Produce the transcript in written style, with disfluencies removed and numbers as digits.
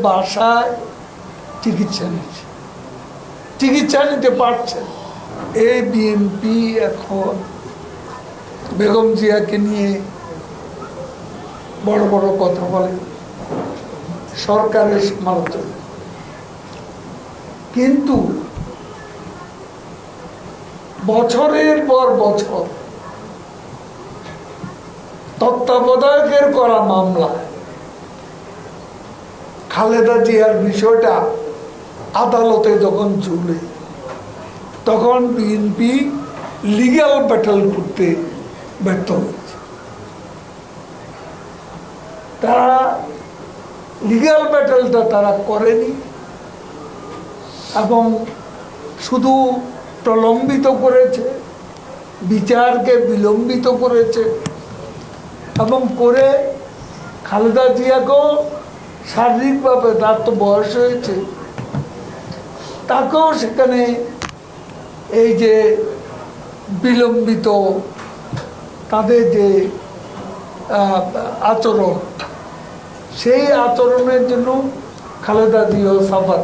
বাসায় চিকিৎসা নিতে পারছে। এই বিএনপি এখন বেগম জিয়াকে নিয়ে বড় বড় কথা বলে, সরকারের সমালোচনা, কিন্তু বছরের পর বছর তত্ত্বাবধায়কের করা মামলায় খালেদা জিয়ার বিষয়টা আদালতে যখন ঝুলে, তখন বিএনপি লিগ্যাল ব্যাটল করতে ব্যর্থ হয়েছে। তারা লিগ্যাল ব্যাটলটা তারা করেনি এবং শুধু প্রলম্বিত করেছে, বিচারকে বিলম্বিত করেছে এবং করে খালেদা জিয়াকেও শারীরিকভাবে, তার তো বয়স হয়েছে, তাকেও সেখানে এই যে বিলম্বিত তাদের যে আচরণ, সেই আচরণের জন্য খালেদা জিয়াও সাফার